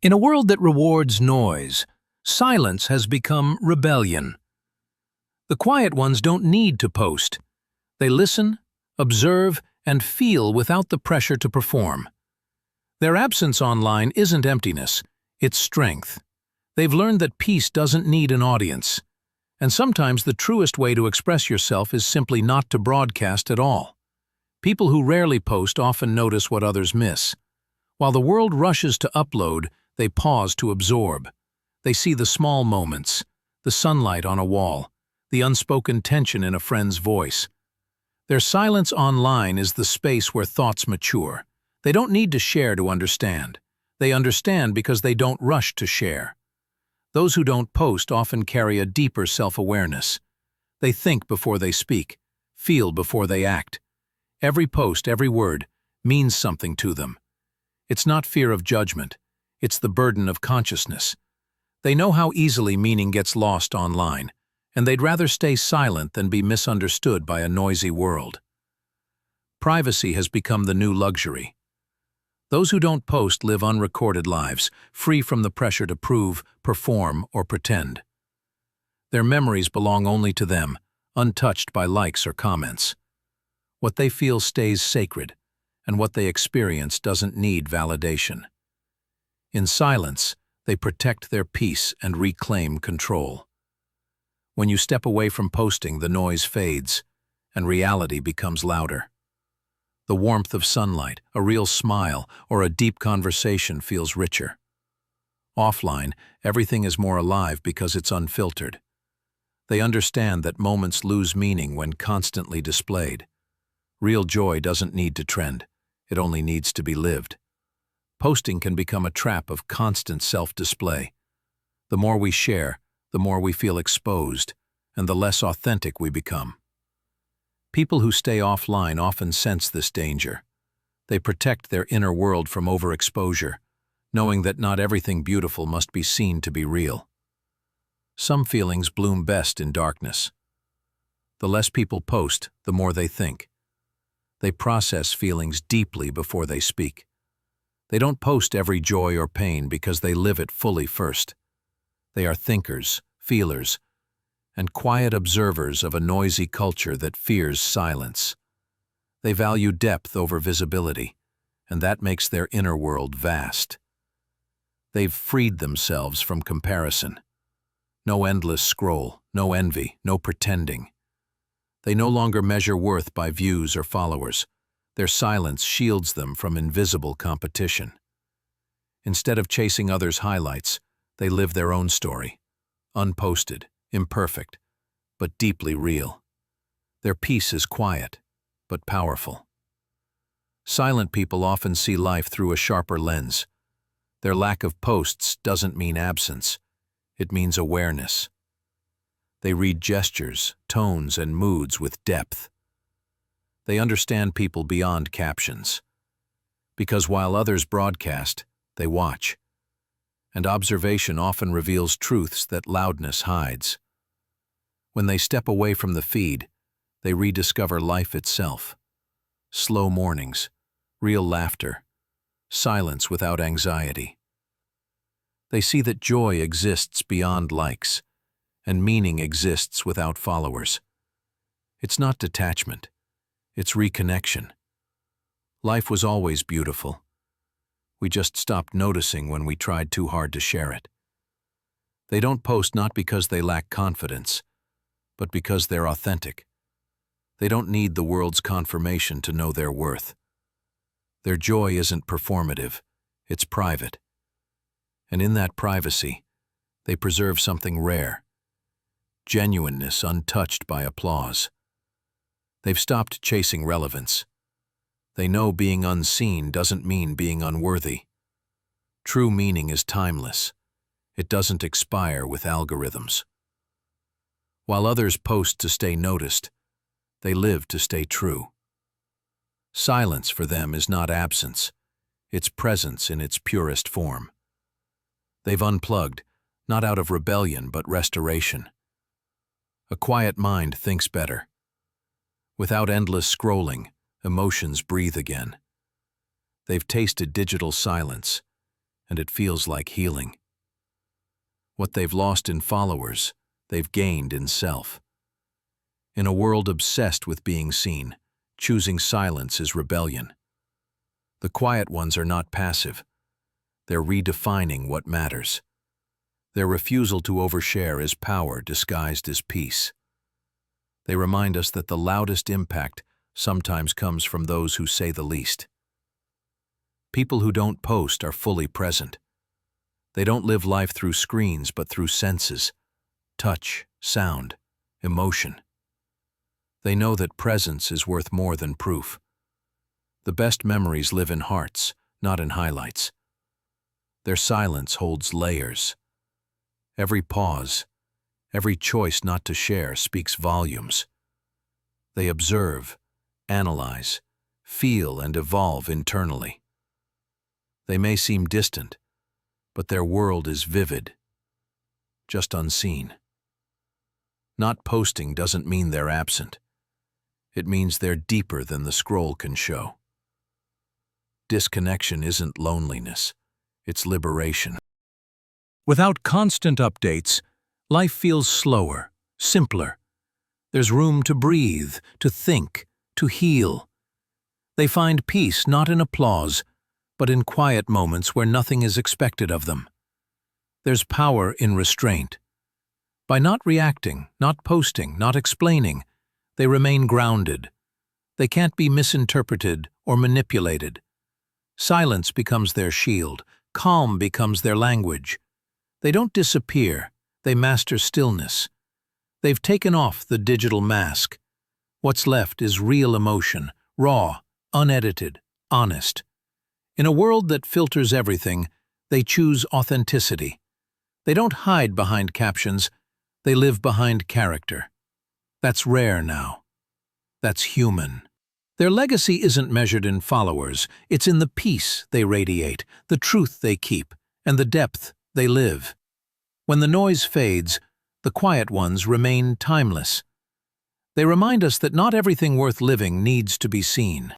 In a world that rewards noise, silence has become rebellion. The quiet ones don't need to post. They listen, observe, and feel without the pressure to perform. Their absence online isn't emptiness, it's strength. They've learned that peace doesn't need an audience. And sometimes the truest way to express yourself is simply not to broadcast at all. People who rarely post often notice what others miss. While the world rushes to upload, they pause to absorb. They see the small moments, the sunlight on a wall, the unspoken tension in a friend's voice. Their silence online is the space where thoughts mature. They don't need to share to understand. They understand because they don't rush to share. Those who don't post often carry a deeper self-awareness. They think before they speak, feel before they act. Every post, every word, means something to them. It's not fear of judgment. It's the burden of consciousness. They know how easily meaning gets lost online, and they'd rather stay silent than be misunderstood by a noisy world. Privacy has become the new luxury. Those who don't post live unrecorded lives, free from the pressure to prove, perform, or pretend. Their memories belong only to them, untouched by likes or comments. What they feel stays sacred, and what they experience doesn't need validation. In silence, they protect their peace and reclaim control. When you step away from posting, the noise fades, and reality becomes louder. The warmth of sunlight, a real smile, or a deep conversation feels richer. Offline, everything is more alive because it's unfiltered. They understand that moments lose meaning when constantly displayed. Real joy doesn't need to trend, it only needs to be lived. Posting can become a trap of constant self-display. The more we share, the more we feel exposed, and the less authentic we become. People who stay offline often sense this danger. They protect their inner world from overexposure, knowing that not everything beautiful must be seen to be real. Some feelings bloom best in darkness. The less people post, the more they think. They process feelings deeply before they speak. They don't post every joy or pain because they live it fully first. They are thinkers, feelers, and quiet observers of a noisy culture that fears silence. They value depth over visibility, and that makes their inner world vast. They've freed themselves from comparison. No endless scroll, no envy, no pretending. They no longer measure worth by views or followers. Their silence shields them from invisible competition. Instead of chasing others' highlights, they live their own story, unposted, imperfect, but deeply real. Their peace is quiet, but powerful. Silent people often see life through a sharper lens. Their lack of posts doesn't mean absence, it means awareness. They read gestures, tones, and moods with depth. They understand people beyond captions. Because while others broadcast, they watch. And observation often reveals truths that loudness hides. When they step away from the feed, they rediscover life itself. Slow mornings, real laughter, silence without anxiety. They see that joy exists beyond likes, and meaning exists without followers. It's not detachment. It's reconnection. Life was always beautiful. We just stopped noticing when we tried too hard to share it. They don't post not because they lack confidence, but because they're authentic. They don't need the world's confirmation to know their worth. Their joy isn't performative, it's private. And in that privacy, they preserve something rare. Genuineness untouched by applause. They've stopped chasing relevance. They know being unseen doesn't mean being unworthy. True meaning is timeless. It doesn't expire with algorithms. While others post to stay noticed, they live to stay true. Silence for them is not absence. It's presence in its purest form. They've unplugged, not out of rebellion but restoration. A quiet mind thinks better. Without endless scrolling, emotions breathe again. They've tasted digital silence, and it feels like healing. What they've lost in followers, they've gained in self. In a world obsessed with being seen, choosing silence is rebellion. The quiet ones are not passive. They're redefining what matters. Their refusal to overshare is power disguised as peace. They remind us that the loudest impact sometimes comes from those who say the least. People who don't post are fully present. They don't live life through screens but through senses, touch, sound, emotion. They know that presence is worth more than proof. The best memories live in hearts, not in highlights. Their silence holds layers. Every pause, every choice not to share speaks volumes. They observe, analyze, feel, and evolve internally. They may seem distant, but their world is vivid, just unseen. Not posting doesn't mean they're absent. It means they're deeper than the scroll can show. Disconnection isn't loneliness, it's liberation. Without constant updates, life feels slower, simpler. There's room to breathe, to think, to heal. They find peace not in applause, but in quiet moments where nothing is expected of them. There's power in restraint. By not reacting, not posting, not explaining, they remain grounded. They can't be misinterpreted or manipulated. Silence becomes their shield. Calm becomes their language. They don't disappear. They master stillness. They've taken off the digital mask. What's left is real emotion, raw, unedited, honest. In a world that filters everything, they choose authenticity. They don't hide behind captions. They live behind character. That's rare now. That's human. Their legacy isn't measured in followers. It's in the peace they radiate, the truth they keep, and the depth they live. When the noise fades, the quiet ones remain timeless. They remind us that not everything worth living needs to be seen.